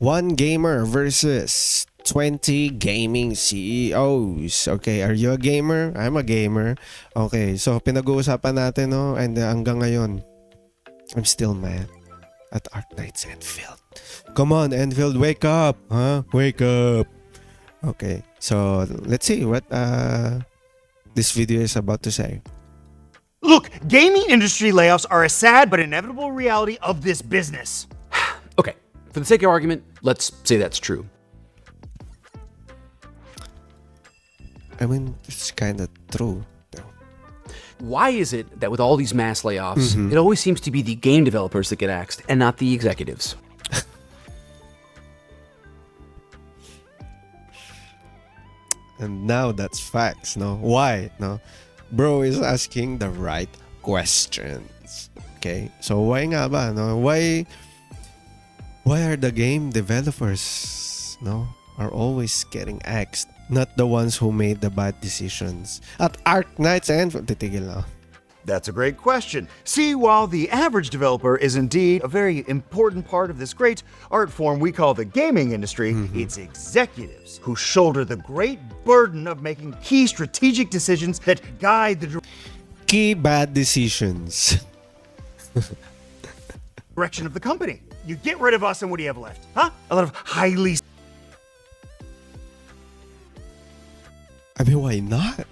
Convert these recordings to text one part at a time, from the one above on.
One gamer versus 20 gaming CEOs. Okay, are you a gamer? I'm a gamer. Okay, so pinag-uusapan natin, no? And hanggang ngayon, I'm still mad at Arknights Enfield. Come on, Enfield, wake up! Huh? Wake up! Okay, so let's see what this video is about to say. Look, gaming industry layoffs are a sad but inevitable reality of this business. Okay, for the sake of argument, let's say that's true. I mean, it's kind of true, though. Why is it that with all these mass layoffs, it always seems to be the game developers that get axed and not the executives? And now that's facts, no? Why? No? Bro is asking the right questions. Okay? So why nga ba, no? Why are the game developers, no, are always getting axed? Not the ones who made the bad decisions. At Arknights and titigil na. That's a great question. See, while the average developer is indeed a very important part of this great art form we call the gaming industry, it's executives who shoulder the great burden of making key strategic decisions that guide the Key bad decisions. direction of the company. You get rid of us and what do you have left? Huh? A lot of highly I mean, why not?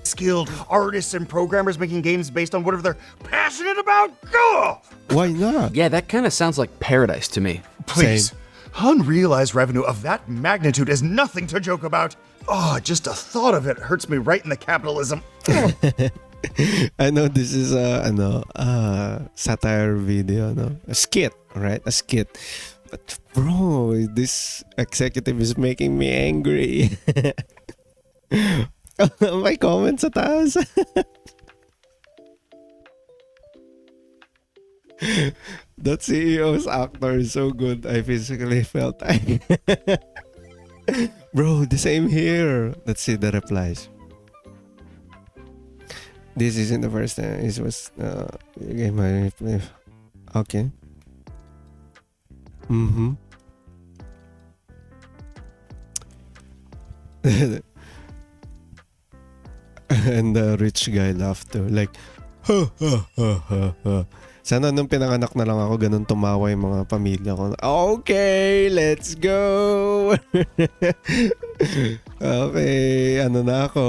skilled artists and programmers making games based on whatever they're passionate about? Go! Why not? Yeah, that kind of sounds like paradise to me. Please. Unrealized revenue of that magnitude is nothing to joke about. Oh, just a thought of it hurts me right in the capitalism. I know this is a satire video, no? A skit, right? A skit. But bro, this executive is making me angry. May comments sa taas. That CEO's actor is so good. I physically felt Bro, the same here. Let's see the replies. This isn't the first time. It was okay. And the rich guy laughed too. Like, ha, ha, ha, ha, ha. Sana nung pinanganak na lang ako, ganun tumawa yung mga pamilya ko. Okay, let's go! Okay, ano na ako?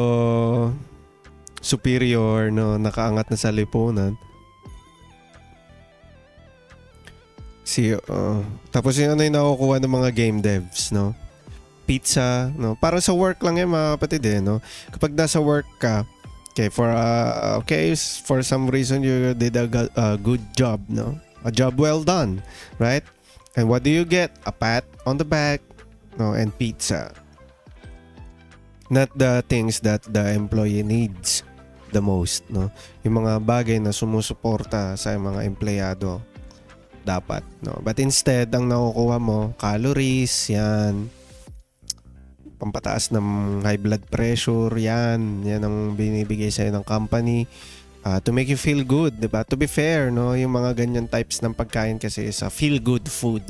Superior, no? Nakaangat na sa lipunan. Tapos yung ano yung nakukuha ng mga game devs, no? Pizza, no? Parang sa work lang yan, mga kapatid, eh, no? Kapag nasa work ka, for some reason you did a good job, no? A job well done, right? And what do you get? A pat on the back, no? And pizza. Not the things that the employee needs the most, no? Yung mga bagay na sumusuporta sa mga empleyado dapat, no? But instead, ang nakukuha mo, calories, yan. Pampataas ng high blood pressure, yan ang binibigay sa'yo ng company to make you feel good, diba? To be fair, no, yung mga ganyan types ng pagkain kasi is a feel good food,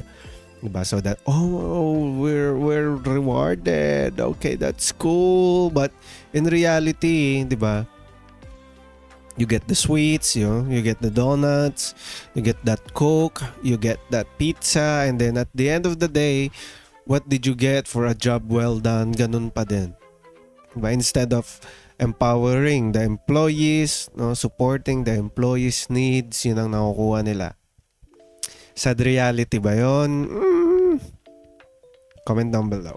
diba? So that we're rewarded, okay, that's cool, but in reality, diba, you get the sweets, you get the donuts, you get that Coke, you get that pizza, and then at the end of the day, what did you get for a job well done? Ganun pa din. Diba? Instead of empowering the employees, no, supporting the employees' needs, yun ang nakukuha nila. Sad reality ba yun? Comment down below.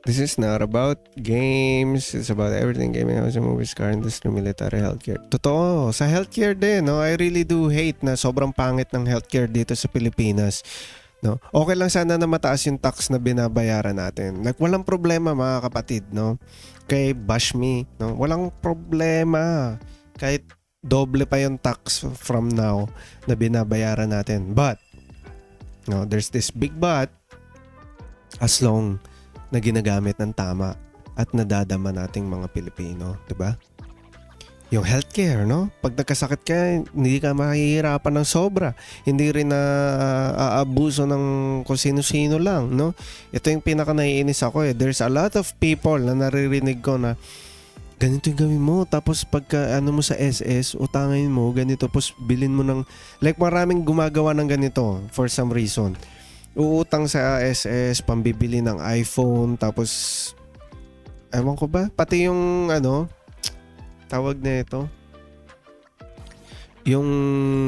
This is not about games. It's about everything. Gaming, housing, movies, car industry, military, healthcare. Totoo. Sa healthcare din, no? I really do hate na sobrang pangit ng healthcare dito sa Pilipinas. No? Okay lang sana na mataas yung tax na binabayaran natin. Like, walang problema, mga kapatid, no? Kay bash me, no? Walang problema. Kahit doble pa yung tax from now na binabayaran natin. But, no, there's this big but, as long na ginagamit ng tama at nadadama nating mga Pilipino, 'di ba? yung healthcare, no? Pag nagkasakit ka, hindi ka mahihirapan ng sobra. Hindi rin na aabuso ng kung sino-sino lang, no? Ito yung pinaka naiinis ako eh. There's a lot of people na naririnig ko na ganito yung gawin mo. Tapos pagka ano mo sa SS, utangin mo, ganito. Tapos bilin mo ng, like maraming gumagawa ng ganito for some reason. Uutang sa SS, pambibili ng iPhone, tapos, ewan ko ba? Pati yung ano, tawag na ito, yung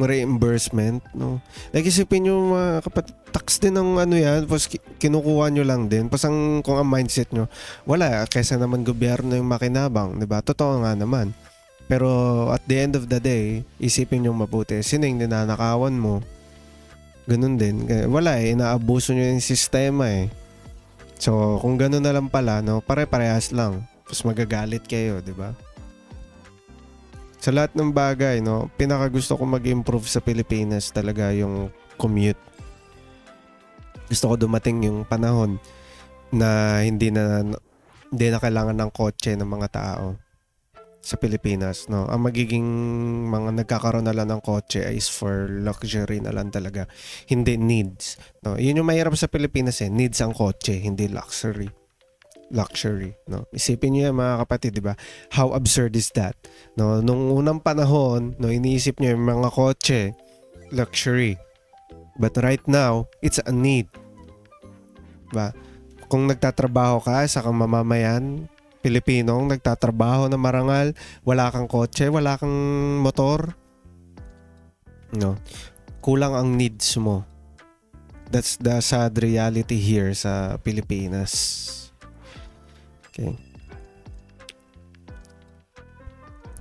reimbursement, no? Like isipin nyo mga kapatid, tax din ng ano yan, tapos kinukuha nyo lang din. Pas kung ang mindset nyo, wala, kesa naman gobyerno yung makinabang, di ba? Totoo nga naman. Pero at the end of the day, isipin nyo mabuti, sino yung ninanakawan mo? Ganun din. Wala eh, inaabuso nyo yung sistema eh. So, kung ganun na lang pala, no, pare-parehas lang. Tapos magagalit kayo, di ba? Sa lahat ng bagay, no, pinakagusto ko mag-improve sa Pilipinas talaga yung commute. Gusto ko dumating yung panahon na hindi na kailangan ng kotse ng mga tao sa Pilipinas, no. Ang magiging mga nagkakaroon na lang ng kotse is for luxury na lang talaga, hindi needs, no. Yun yung mahirap sa Pilipinas eh, needs ang kotse, hindi luxury, no. Isipin niyo yan mga kapatid, di ba? How absurd is that? No, nung unang panahon, no, iniisip niyo yung mga kotse, luxury. But right now, it's a need. Diba? Kung nagtatrabaho ka sa kang mamamayan, Pilipinong nagtatrabaho na marangal, wala kang kotse, wala kang motor, no, kulang ang needs mo. That's the sad reality here sa Pilipinas. Okay.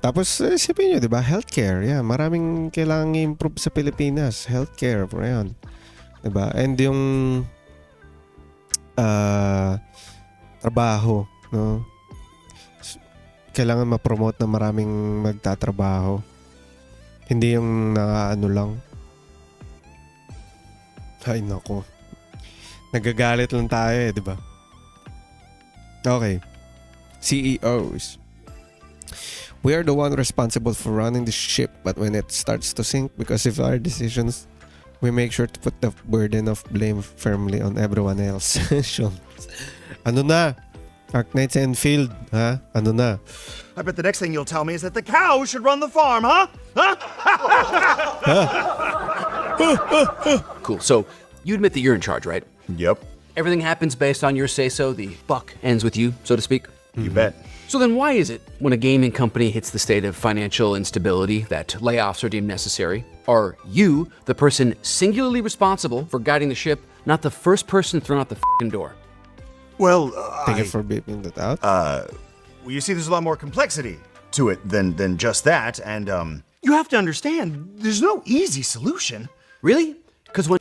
Tapos isipin nyo, di ba? Healthcare. Yeah, maraming kailangang i-improve sa Pilipinas. Healthcare. Yan. Di ba? And yung trabaho. No? Kailangan ma-promote na maraming magtatrabaho. Hindi yung ano lang. Ay, nako. Nagagalit lang tayo eh, di ba? Okay. CEOs. We are the one responsible for running the ship, but when it starts to sink because of our decisions, we make sure to put the burden of blame firmly on everyone else. Ano na? Arknights Enfield, ha? Ano na? I bet the next thing you'll tell me is that the cow should run the farm, huh? Cool. So you admit that you're in charge, right? Yep. Everything happens based on your say-so. The buck ends with you, so to speak. You bet. So then why is it when a gaming company hits the state of financial instability that layoffs are deemed necessary? Are you the person singularly responsible for guiding the ship, not the first person thrown out the f***ing door? Well, Thank you for beeping that out. well, you see, there's a lot more complexity to it than just that, and you have to understand, there's no easy solution. Really? Because when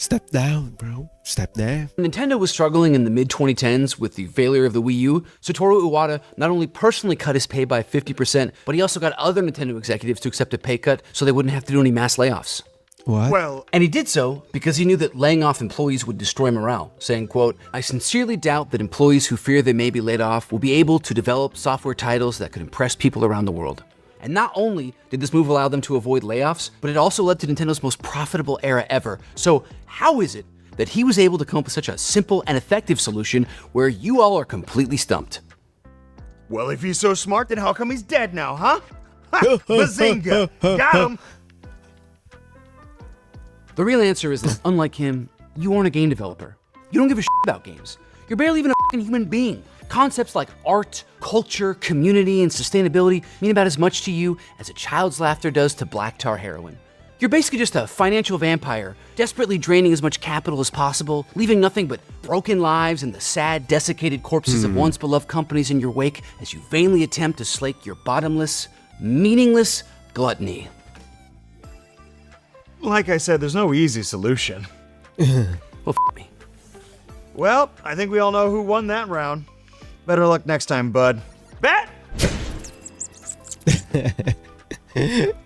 Step down, bro. Step down. Nintendo was struggling in the mid-2010s with the failure of the Wii U, Satoru Iwata not only personally cut his pay by 50%, but he also got other Nintendo executives to accept a pay cut so they wouldn't have to do any mass layoffs. What? Well, And he did so because he knew that laying off employees would destroy morale, saying, quote, "I sincerely doubt that employees who fear they may be laid off will be able to develop software titles that could impress people around the world." And not only did this move allow them to avoid layoffs, but it also led to Nintendo's most profitable era ever. So how is it that he was able to come up with such a simple and effective solution where you all are completely stumped? well, if he's so smart, then how come he's dead now, huh? Ha! Bazinga! Got him! The real answer is that, unlike him, you aren't a game developer. You don't give a shit about games. You're barely even a fucking human being. Concepts like art, culture, community, and sustainability mean about as much to you as a child's laughter does to black tar heroin. You're basically just a financial vampire, desperately draining as much capital as possible, leaving nothing but broken lives and the sad, desiccated corpses of once beloved companies in your wake as you vainly attempt to slake your bottomless, meaningless gluttony. Like I said, there's no easy solution. Well, f me. Well, I think we all know who won that round. Better luck next time, bud. Bet!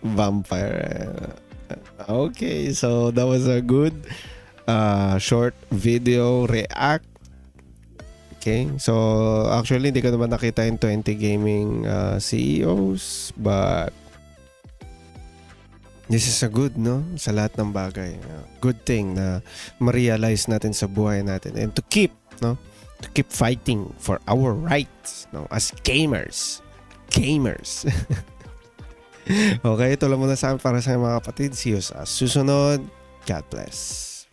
Vampire. Okay, so that was a good short video react Okay? So, actually, hindi ko naman nakita yung 20 gaming CEOs, but this is a good, no? Sa lahat ng bagay. Good thing na ma-realize natin sa buhay natin. And to keep, no? To keep fighting for our rights, no? As gamers. Gamers. Okay, ito lang muna sa amin para sa mga kapatid. See you sa susunod. God bless.